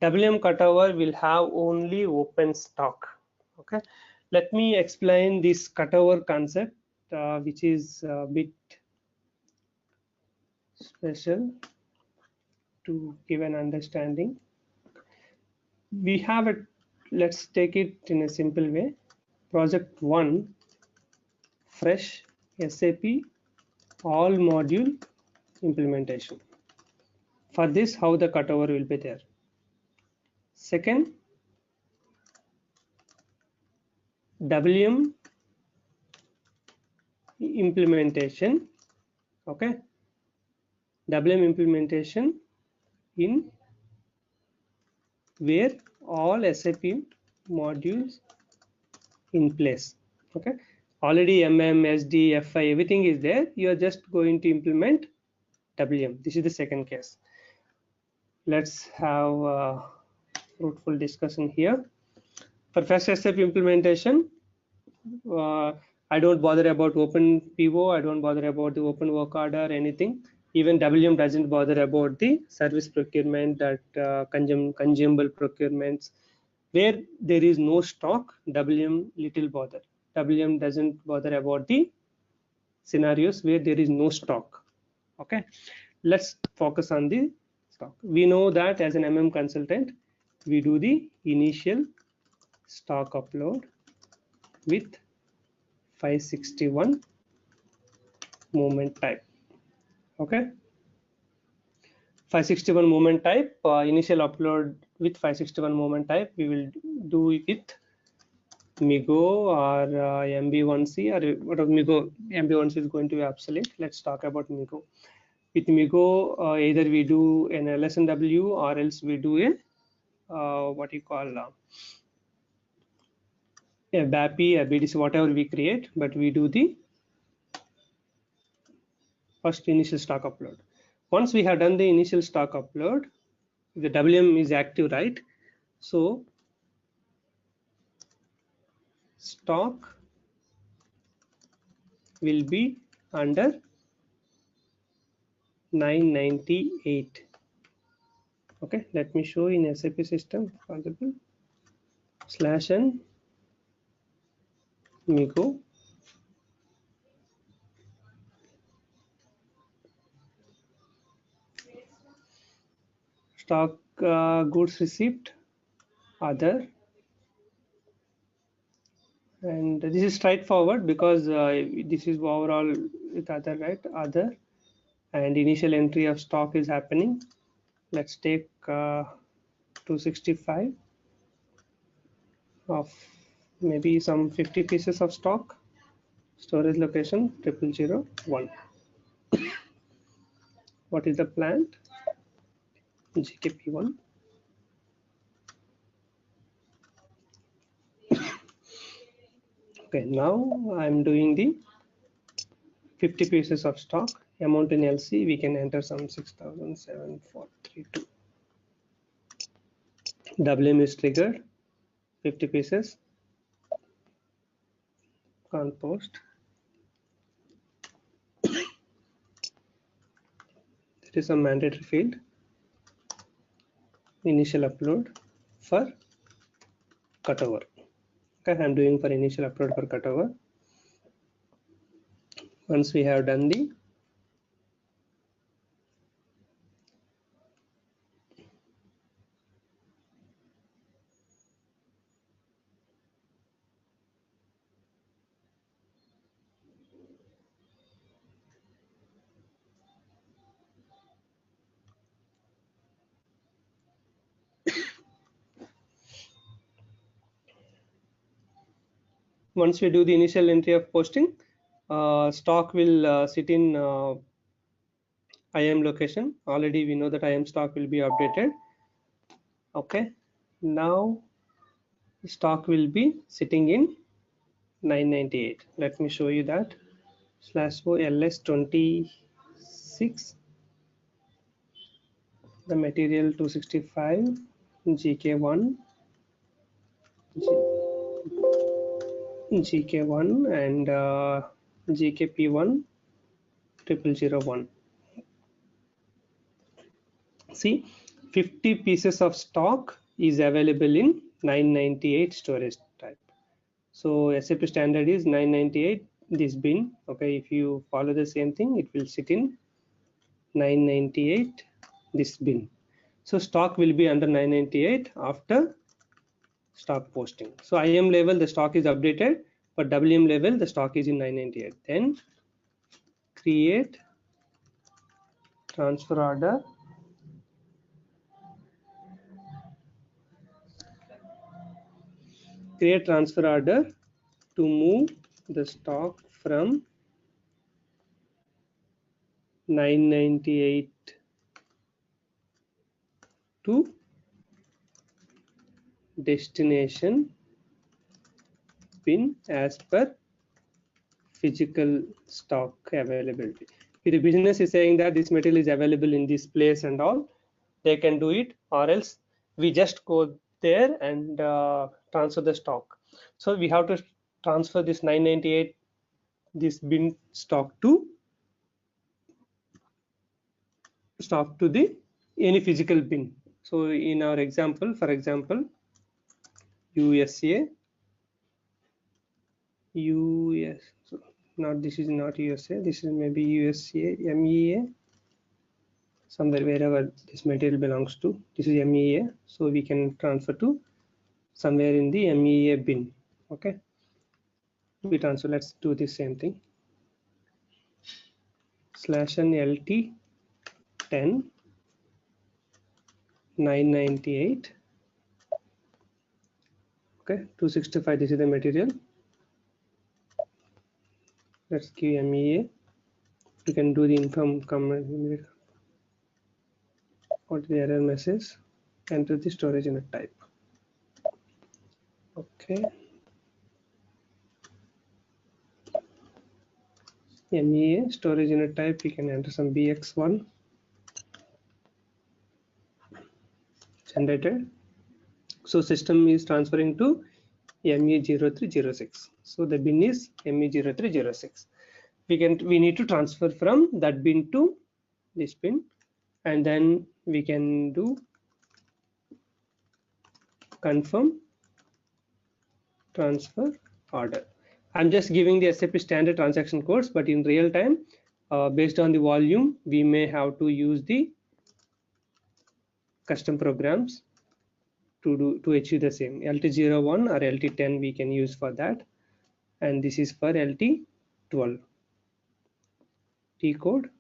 WM cutover will have only open stock. Okay, let me explain this cutover concept, which is a bit special to give an understanding. We have a, let's take it in a simple way. Project 1, fresh SAP all module implementation. For this, how the cutover will be there. Second, WM implementation. Okay, WM implementation in where all SAP modules in place. Okay, already MM, SD, FI, everything is there. You are just going to implement WM. This is the second case. Let's have a fruitful discussion here. For first SAP implementation, I don't bother about open PO, I don't bother about the open work order, anything. Even WM doesn't bother about the service procurement, that consumable procurements. Where there is no stock, WM little bother. WM doesn't bother about the scenarios where there is no stock. Okay, let's focus on the stock. We know that as an MM consultant, we do the initial stock upload with 561 movement type. Okay, 561 movement type, initial upload with 561 movement type we will do with MIGO or MB1C, or what of MIGO. MB1C is going to be obsolete. Let's talk about MIGO. With MIGO, either we do an LSNW or else we do a what you call a BAPI, a BDC, whatever we create, but we do the first initial stock upload. Once we have done the initial stock upload, the WM is active, right? So stock will be under 998. Okay, let me show in SAP system, for example, /n MIGO stock goods received other, and this is straightforward because this is overall with other, right? Other, and initial entry of stock is happening. Let's take 265 of maybe some 50 pieces of stock. Storage location 0001. What is the plant? GKP1. Okay, now I'm doing the 50 pieces of stock. Amount in LC, we can enter some 6,7432. WM is triggered, 50 pieces. Can't post. There is a mandatory field. Initial upload for cutover. Okay, I'm doing for initial upload for cutover. Once we have done the once we do the initial entry of posting, stock will sit in IM location. Already we know that IM stock will be updated. Okay, now stock will be sitting in 998. Let me show you that. /o ls26, the material 265, GK1, GK1 and GKP1 0001. See, 50 pieces of stock is available in 998 storage type. So SAP standard is 998 this bin. Okay, if you follow the same thing, it will sit in 998 this bin. So stock will be under 998 after stock posting. So IM level the stock is updated, but WM level the stock is in 998. Then create transfer order to move the stock from 998 to destination bin as per physical stock availability. If the business is saying that this material is available in this place and all, they can do it, or else we just go there and transfer the stock. So we have to transfer this 998 this bin stock to the any physical bin. So in our example, for example, USA, so not, this is not USA, this is maybe USA MEA, somewhere wherever this material belongs to. This is MEA, so we can transfer to somewhere in the MEA bin. Okay, we transfer. Let's do the same thing. /n LT 10 998. Okay, 265. This is the material. Let's give MEA. You can do the inform comment. What the error message? Enter the storage unit type. Okay. MEA storage unit type. We can enter some BX1. Generated. So system is transferring to ME0306. So the bin is ME0306. We need to transfer from that bin to this bin, and then we can do confirm transfer order. I'm just giving the SAP standard transaction codes, but in real time, based on the volume, we may have to use the custom programs to achieve the same. LT01 or LT10 we can use for that, and this is for LT12. T code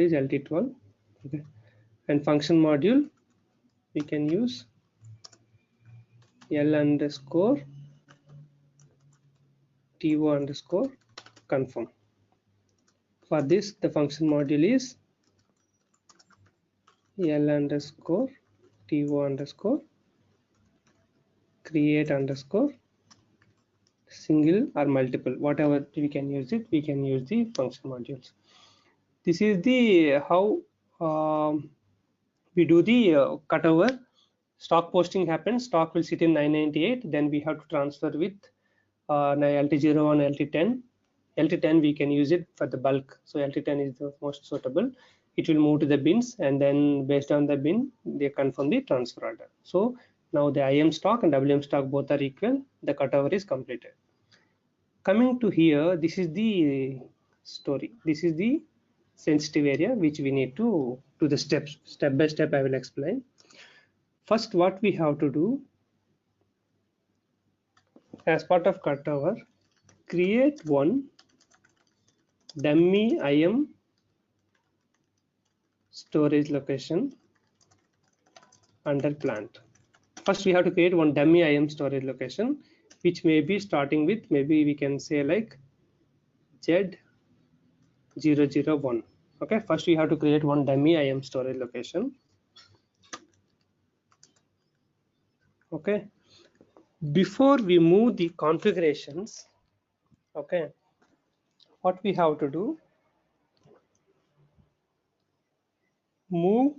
is LT12. Okay, and function module we can use L underscore TO underscore confirm. For this, the function module is L underscore TO underscore create underscore single or multiple, whatever we can use it. We can use the function modules. This is the how we do the cutover. Stock posting happens. Stock will sit in 998. Then we have to transfer with LT01, LT10. LT10 we can use it for the bulk. So LT10 is the most suitable. It will move to the bins, and then based on the bin, they confirm the transfer order. So now the IM stock and WM stock both are equal. The cutover is completed. Coming to here, this is the story. This is the sensitive area which we need to do the steps. Step by step I will explain. First, what we have to do as part of cutover, create one dummy IM storage location under plant. First, we have to create one dummy IM storage location, which may be starting with, maybe we can say like Z001. Okay, first we have to create one dummy IM storage location. Okay, before we move the configurations, okay, what we have to do, move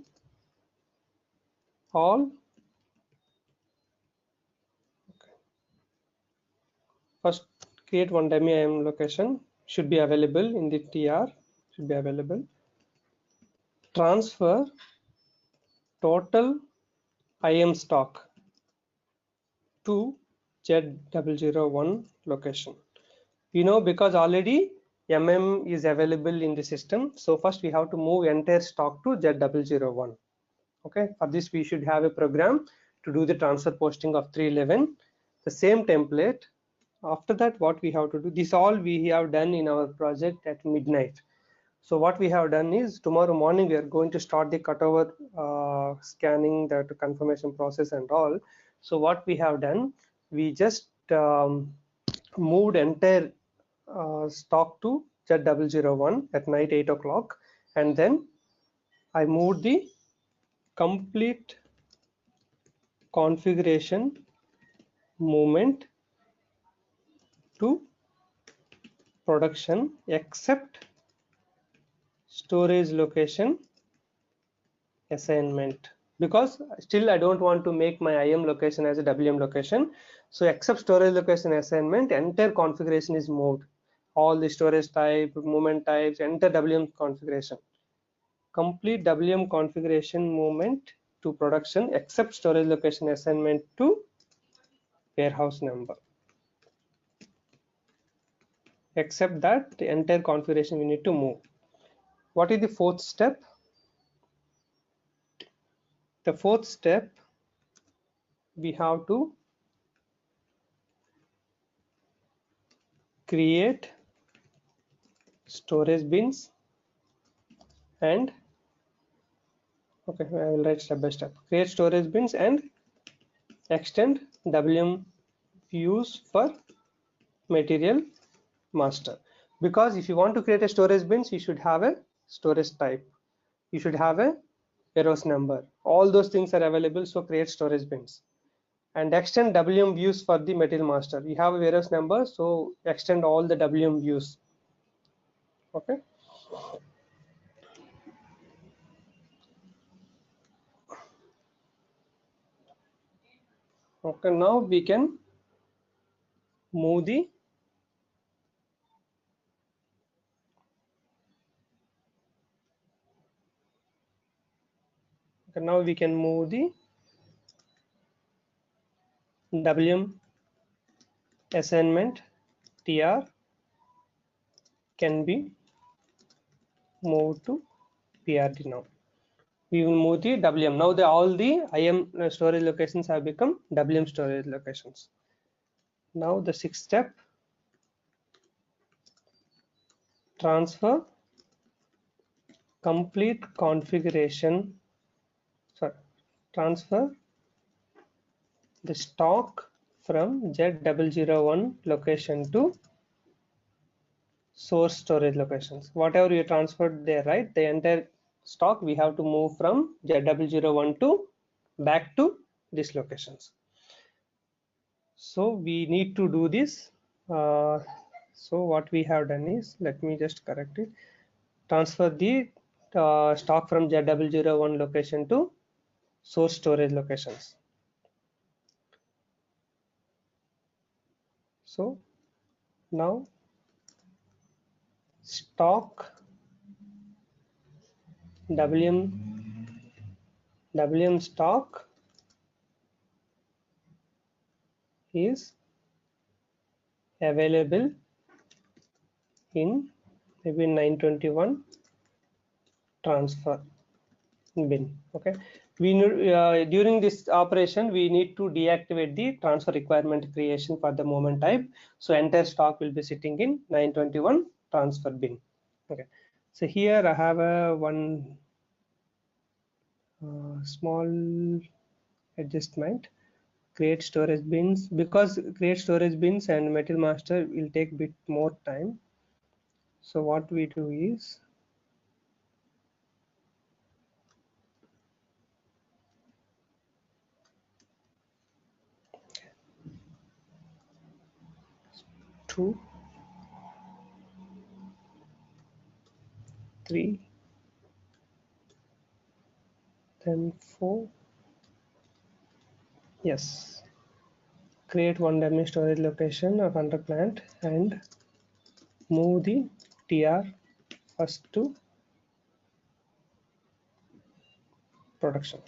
all. Okay. First, create one dummy IM location, should be available in the TR, should be available. transfer total IM stock to Z001 location. Because already MM is available in the system, so first we have to move entire stock to Z001. Okay, for this we should have a program to do the transfer posting of 311, the same template. After that, what we have to do, this all we have done in our project at midnight. So what we have done is, tomorrow morning we are going to start the cutover scanning, the confirmation process and all. So what we have done, we just moved entire stock to Z001 at night 8 o'clock, and then I moved the complete configuration movement to production except storage location assignment, because still I don't want to make my IM location as a WM location. So except storage location assignment, entire configuration is moved. All the storage type, movement types, enter WM configuration. Complete WM configuration movement to production except storage location assignment to warehouse number. Except that, the entire configuration we need to move. What is the fourth step? The fourth step, we have to create storage bins and I will write step by step. Create storage bins and extend WM views for material master. Because if you want to create a storage bins, you should have a storage type, you should have a warehouse number, all those things are available. So create storage bins and extend WM views for the material master. You have a warehouse number, so extend all the WM views. Okay. Okay, now we can move the WM assignment TR can be moved to PRD now. We will move the WM. Now all the IM storage locations have become WM storage locations. Now the sixth step, transfer complete configuration, transfer the stock from Z001 location to source storage locations. Whatever you transferred there, right, the entire stock we have to move from Z001 to back to these locations. So we need to do this. So what we have done is, let me just correct it, transfer the stock from Z001 location to source storage locations. So now stock WM stock is available in maybe 921 transfer bin. Okay, we need, during this operation we need to deactivate the transfer requirement creation for the moment type, so entire stock will be sitting in 921 transfer bin. Okay, so here I have a one small adjustment. Create storage bins, because create storage bins and material master will take bit more time. So what we do is, two, 3, then 4. Yes, create one dummy storage location of under plant and move the TR first to production.